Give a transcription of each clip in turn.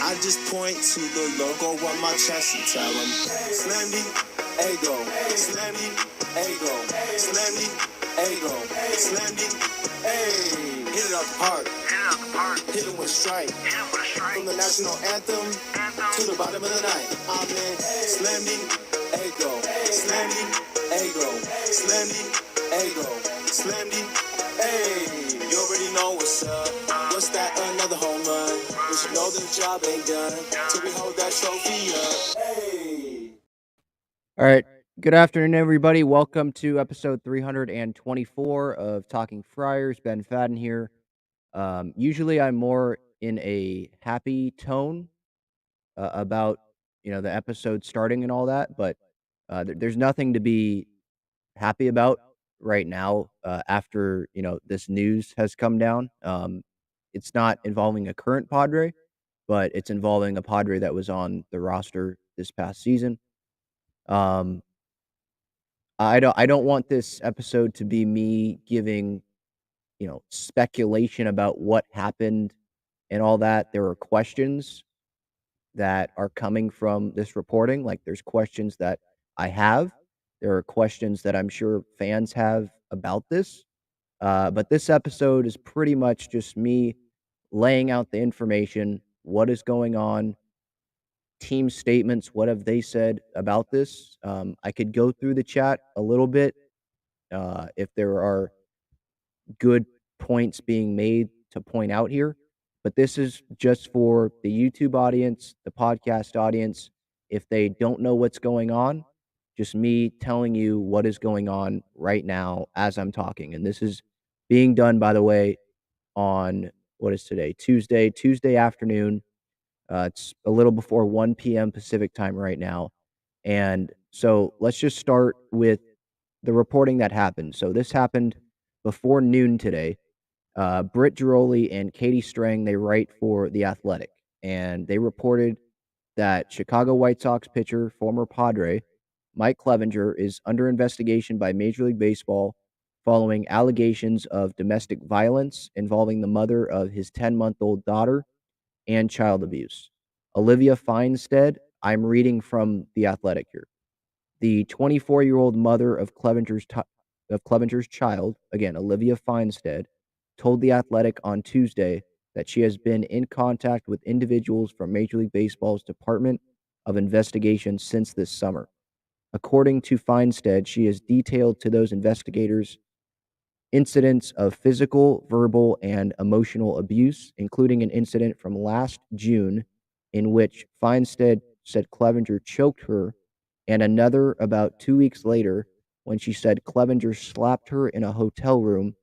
I just point to the logo on my chest and tell them, Slammy, ego, Slammy, ego, Slammy, ego, Slammy, hey. Hit it up hard, hit it with a strike. From the national anthem to the bottom of the night. I'm in Slammy, ego, Slammy, ego, Slammy, ego, Slammy, hey. You already know what's up. What's that? Another home run. We should know the job ain't done till we hold that trophy up. Hey. All right. Good afternoon, everybody. Welcome to episode 324 of Talking Friars. Ben Fadden here. Usually I'm more in a happy tone about, the episode starting and all that, but there's nothing to be happy about right now after, this news has come down. It's not involving a current Padre, but it's involving a Padre that was on the roster this past season. I don't want this episode to be me giving, speculation about what happened and all that. There are questions that are coming from this reporting. Like, there's questions that I have. There are questions that I'm sure fans have about this. But this episode is pretty much just me laying out the information, what is going on, team statements, what have they said about this. I could go through the chat a little bit if there are good points being made to point out here. But this is just for the YouTube audience, the podcast audience. If they don't know what's going on, just me telling you what is going on right now as I'm talking. And this is being done, by the way, on what is today? Tuesday afternoon. It's a little before 1 p.m. Pacific time right now. And so let's just start with the reporting that happened. So this happened before noon today. Britt Giroli and Katie Strang, they write for The Athletic, and they reported that Chicago White Sox pitcher, former Padre, Mike Clevinger, is under investigation by Major League Baseball following allegations of domestic violence involving the mother of his 10-month-old daughter and child abuse. Olivia Feinstead, I'm reading from The Athletic here. The 24-year-old mother of Clevenger's child, again, Olivia Feinstead, told The Athletic on Tuesday that she has been in contact with individuals from Major League Baseball's Department of Investigation since this summer. According to Feinstead, she has detailed to those investigators incidents of physical, verbal, and emotional abuse, including an incident from last June in which Feinstead said Clevenger choked her, and another about 2 weeks later when she said Clevenger slapped her in a hotel room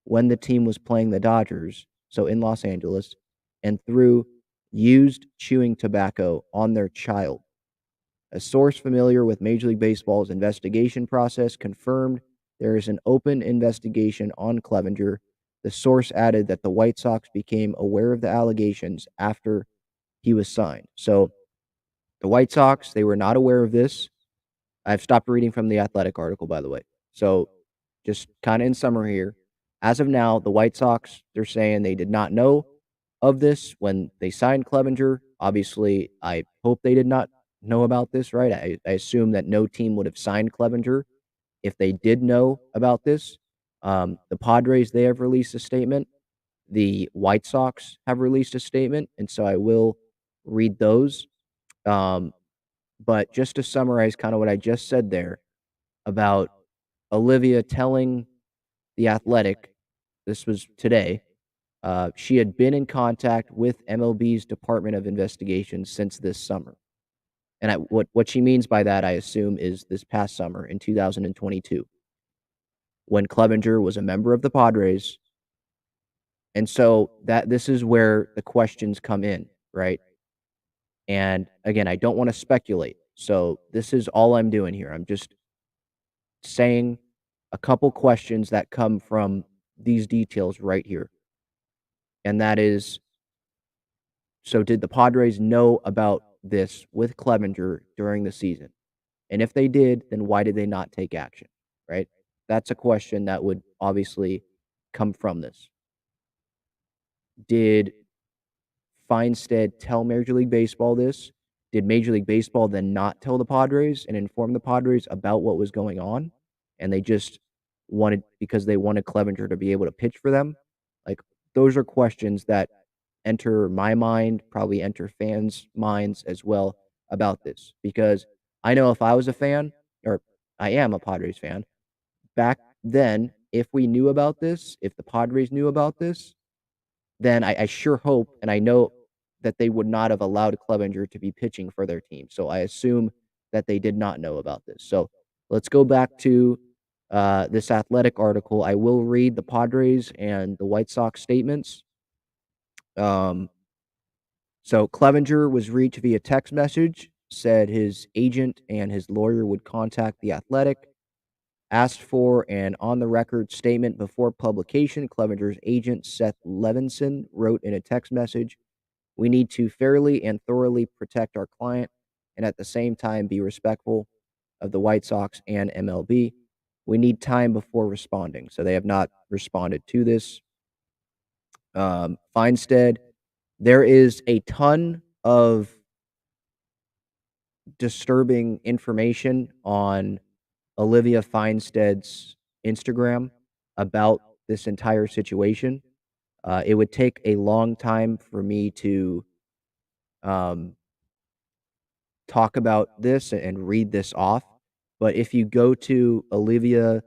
when the team was playing the Dodgers, so in Los Angeles, and threw used chewing tobacco on their child. A source familiar with Major League Baseball's investigation process confirmed there is an open investigation on Clevenger. The source added that the White Sox became aware of the allegations after he was signed. So the White Sox, they were not aware of this. I've stopped reading from the Athletic article, by the way. So just kind of in summary here, as of now, the White Sox, they're saying they did not know of this when they signed Clevenger. Obviously, I hope they did not know about this, right? I assume that no team would have signed Clevenger if they did know about this. The Padres, they have released a statement. The White Sox have released a statement, and so I will read those. But just to summarize kind of what I just said there about Olivia telling The Athletic, this was today, she had been in contact with MLB's Department of Investigation since this summer. And what she means by that, I assume, is this past summer in 2022, when Clevenger was a member of the Padres. And so this is where the questions come in, right? And again, I don't want to speculate. So this is all I'm doing here. I'm just saying a couple questions that come from these details right here. And that is, so did the Padres know about this with Clevenger during the season? And if they did, then why did they not take action, right? That's a question that would obviously come from this. Did Feinstead tell Major League Baseball this? Did Major League Baseball then not tell the Padres and inform the Padres about what was going on? And they just wanted because they wanted Clevinger to be able to pitch for them? Like, those are questions that enter my mind, probably enter fans' minds as well about this. Because I know if I was a fan, or I am a Padres fan, back then, if we knew about this, if the Padres knew about this, then I sure hope and I know that they would not have allowed Clevinger to be pitching for their team. So I assume that they did not know about this. So let's go back to this athletic article. I will read the Padres and the White Sox statements. Um, so Clevinger was reached via text message, said his agent and his lawyer would contact the Athletic, asked for an on-the-record statement before publication. Clevinger's agent, Seth Levinson, wrote in a text message, "We need to fairly and thoroughly protect our client and at the same time be respectful of the White Sox and MLB. We need time before responding." So they have not responded to this. Feinstead, there is a ton of disturbing information on Olivia Feinstead's Instagram about this entire situation. It would take a long time for me to um, talk about this and read this off. But if you go to Olivia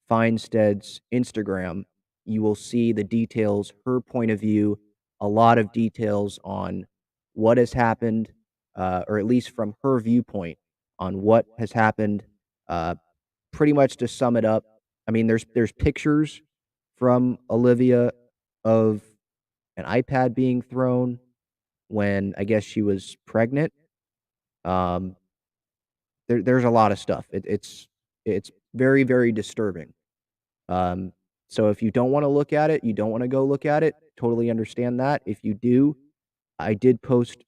Feinstead's Instagram, you will see the details, her point of view, a lot of details on what has happened, or at least from her viewpoint on what has happened. Uh, Pretty much to sum it up, I mean, there's pictures from Olivia of an iPad being thrown when I guess she was pregnant. Um, there's a lot of stuff. It's very, very disturbing. Um, so if you don't wanna look at it, you don't wanna go look at it, totally understand that. If you do, I did post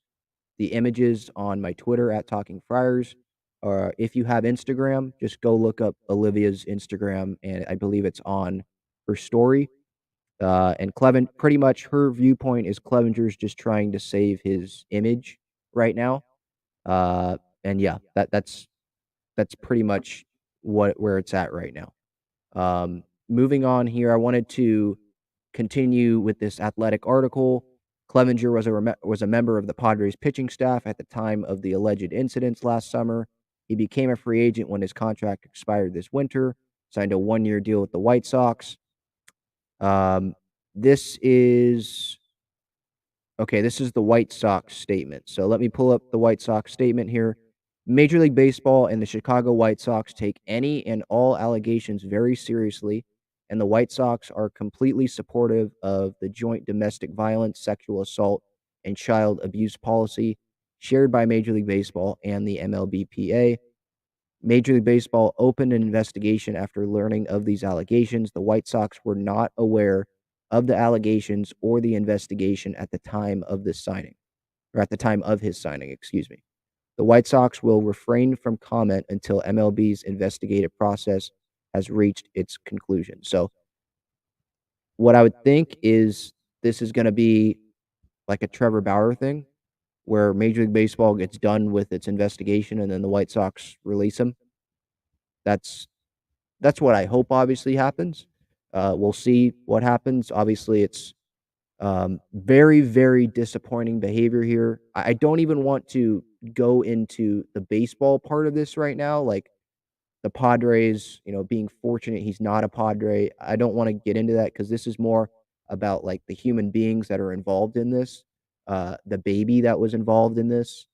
the images on my Twitter at Talking Friars. Or if you have Instagram, just go look up Olivia's Instagram, and I believe it's on her story. And pretty much her viewpoint is Clevenger's just trying to save his image right now. And yeah, that's pretty much where it's at right now. Moving on here, I wanted to continue with this athletic article. Clevinger was a member of the Padres pitching staff at the time of the alleged incidents last summer. He became a free agent when his contract expired this winter, signed a one-year deal with the White Sox. Um, this is Okay, this is the White Sox statement. So let me pull up the White Sox statement here. Major League Baseball and the Chicago White Sox take any and all allegations very seriously, and the White Sox are completely supportive of the joint domestic violence, sexual assault, and child abuse policy shared by Major League Baseball and the MLBPA. Major League Baseball opened an investigation after learning of these allegations. The White Sox were not aware of the allegations or the investigation at the time of this signing, or at the time of his signing, excuse me. The White Sox will refrain from comment until MLB's investigative process has reached its conclusion. So, what I would think is this is going to be like a Trevor Bauer thing, where Major League Baseball gets done with its investigation and then the White Sox release him. That's That's what I hope obviously happens. We'll see what happens. Obviously, it's very, very disappointing behavior here. I don't even want to go into the baseball part of this right now, like the Padres, being fortunate he's not a Padre. I don't want to get into that because this is more about like the human beings that are involved in this, the baby that was involved in this,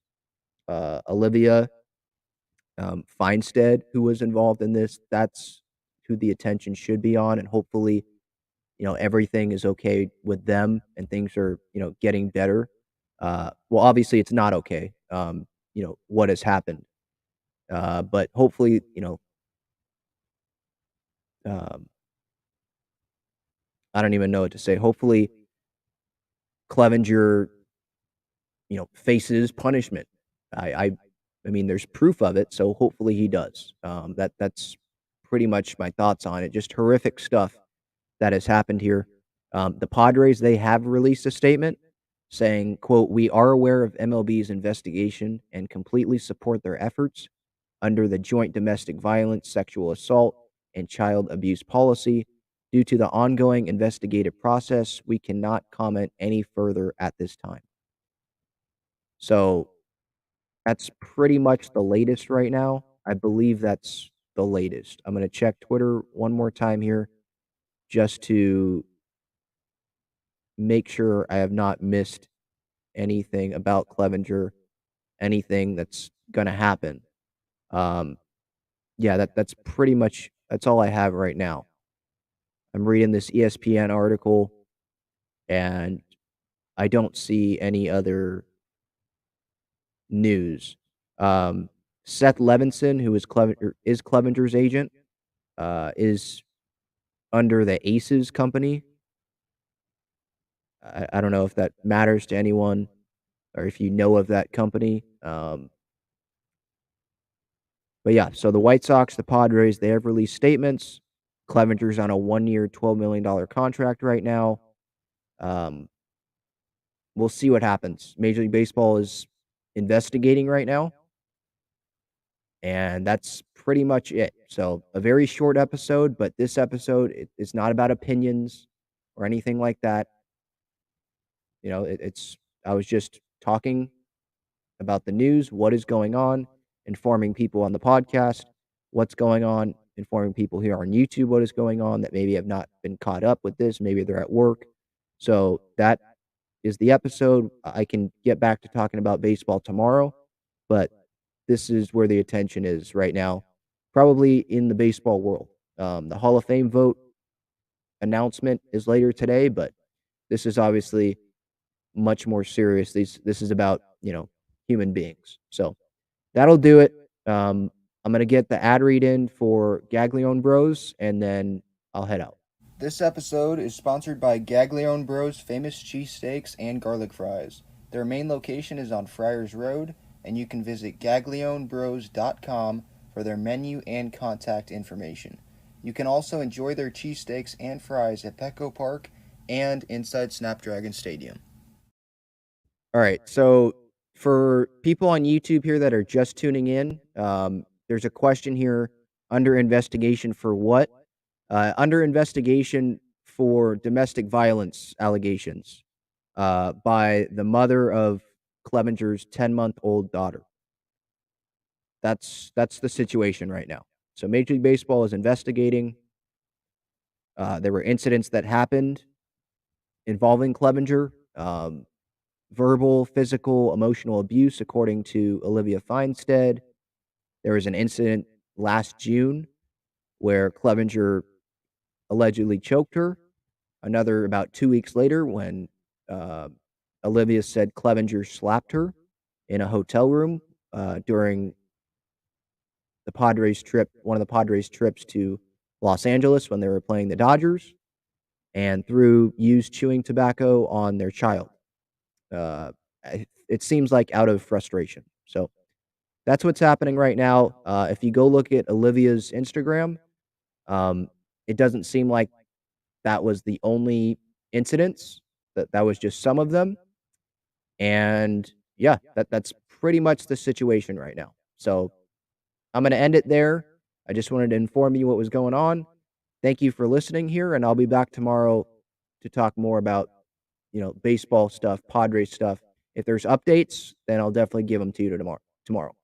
Olivia Feinstead, who was involved in this. That's who the attention should be on, and hopefully, everything is okay with them and things are, getting better. Well, obviously, it's not okay. What has happened, but hopefully, um, I don't even know what to say. Hopefully, Clevenger, faces punishment. I, I, I mean, there's proof of it, so hopefully he does. That's pretty much my thoughts on it. Just horrific stuff that has happened here. The Padres, they have released a statement. saying, quote, "We are aware of MLB's investigation and completely support their efforts under the Joint Domestic Violence, Sexual Assault, and Child Abuse Policy. Due to the ongoing investigative process, we cannot comment any further at this time." So that's pretty much the latest right now. I believe that's the latest. I'm going to check Twitter one more time here just to make sure I have not missed anything about Clevenger, anything that's going to happen. Um, yeah, that's pretty much that's all I have right now. I'm reading this ESPN article and I don't see any other news. Um, Seth Levinson, who is Clevenger's agent, is under the Aces company. I don't know if that matters to anyone or if you know of that company. But yeah, so the White Sox, the Padres, they have released statements. Clevenger's on a 1-year, $12 million contract right now. Um, we'll see what happens. Major League Baseball is investigating right now, and that's pretty much it. So a very short episode, but this episode it's not about opinions or anything like that. You know, it's I was just talking about the news, what is going on, informing people on the podcast, what's going on, informing people here on YouTube what is going on that maybe have not been caught up with this. Maybe they're at work. So that is the episode. I can get back to talking about baseball tomorrow, but this is where the attention is right now, probably in the baseball world. The Hall of Fame vote announcement is later today, but this is obviously much more serious. This is about, human beings. So that'll do it. I'm gonna get the ad read in for Gaglione Bros, and then I'll head out. This episode is sponsored by Gaglione Bros famous cheesesteaks and garlic fries. Their main location is on Friars Road, and you can visit gaglionebros.com for their menu and contact information. You can also enjoy their cheesesteaks and fries at Petco Park and inside Snapdragon Stadium. All right, so for people on YouTube here that are just tuning in, there's a question here: under investigation for what? Under investigation for domestic violence allegations by the mother of Clevenger's 10-month-old daughter. That's the situation right now. So Major League Baseball is investigating. There were incidents that happened involving Clevenger. Verbal, physical, emotional abuse, according to Olivia Feinstead. There was an incident last June where Clevenger allegedly choked her. Another about 2 weeks later when Olivia said Clevenger slapped her in a hotel room during the Padres trip, one of the Padres trips to Los Angeles when they were playing the Dodgers, and threw used chewing tobacco on their child. It seems like out of frustration. So that's what's happening right now. If you go look at Olivia's Instagram, it doesn't seem like that was the only incidents. That was just some of them. And yeah, that's pretty much the situation right now. So I'm going to end it there. I just wanted to inform you what was going on. Thank you for listening here, and I'll be back tomorrow to talk more about, baseball stuff, Padres stuff. If there's updates, then I'll definitely give them to you tomorrow.